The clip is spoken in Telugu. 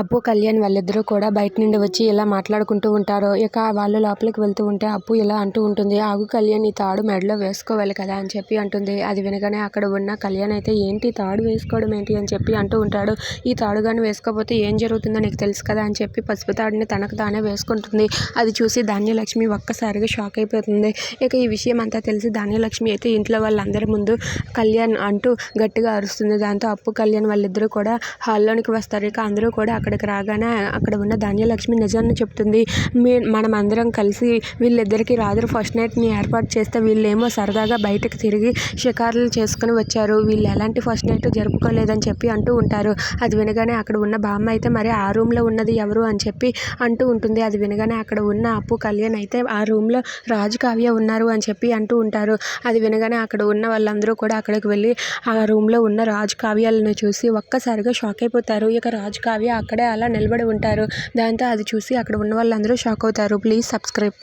అప్పు, కళ్యాణ్ వాళ్ళిద్దరూ కూడా బయట నుండి వచ్చి ఇలా మాట్లాడుకుంటూ ఉంటారు. ఇక వాళ్ళు లోపలికి వెళ్తూ ఉంటే అప్పు ఇలా అంటూ ఉంటుంది, ఆగు కళ్యాణ్, ఈ తాడు మెడలో వేసుకోవాలి కదా అని చెప్పి అంటుంది. అది వినగానే అక్కడ ఉన్న కళ్యాణ్ అయితే ఏంటి తాడు వేసుకోవడం ఏంటి అని చెప్పి అంటూ ఉంటాడు. ఈ తాడు కానీ వేసుకోకపోతే ఏం జరుగుతుందో నీకు తెలుసు కదా అని చెప్పి పసుపు తాడుని తనకు తానే వేసుకుంటుంది. అది చూసి ధాన్యలక్ష్మి ఒక్కసారిగా షాక్ అయిపోతుంది. ఇక ఈ విషయం అంతా తెలిసి ధాన్యలక్ష్మి అయితే ఇంట్లో వాళ్ళందరి ముందు కళ్యాణ్ అంటూ గట్టిగా అరుస్తుంది. దాంతో అప్పు, కళ్యాణ్ వాళ్ళిద్దరూ కూడా హాల్లోనికి వస్తారు. ఇక అందరూ కూడా అక్కడికి రాగానే అక్కడ ఉన్న ధాన్యలక్ష్మి నిజాన్ని చెప్తుంది. మనం అందరం కలిసి వీళ్ళిద్దరికీ రాత్రి ఫస్ట్ నైట్ని ఏర్పాటు చేస్తే వీళ్ళేమో సరదాగా బయటకు తిరిగి షికారులు చేసుకుని వచ్చారు. వీళ్ళు ఎలాంటి ఫస్ట్ నైట్ జరుపుకోలేదని చెప్పి అంటూ ఉంటారు. అది వినగానే అక్కడ ఉన్న బామ్మ అయితే మరి ఆ రూమ్లో ఉన్నది ఎవరు అని చెప్పి అంటూ ఉంటుంది. అది వినగానే అక్కడ ఉన్న అప్పు, కళ్యాణ్ అయితే ఆ రూమ్లో రాజు, కావ్య ఉన్నారు అని చెప్పి అంటూ ఉంటారు. అది వినగానే అక్కడ ఉన్న వాళ్ళందరూ కూడా అక్కడికి వెళ్ళి ఆ రూమ్లో ఉన్న రాజు, కావ్యాలను చూసి ఒక్కసారిగా షాక్ అయిపోతారు. ఇక రాజు, కావ్య అక్కడే అలా నిలబడి ఉంటారు. దాంతో అది చూసి అక్కడ ఉన్న వాళ్ళందరూ షాక్ అవుతారు. Please subscribe.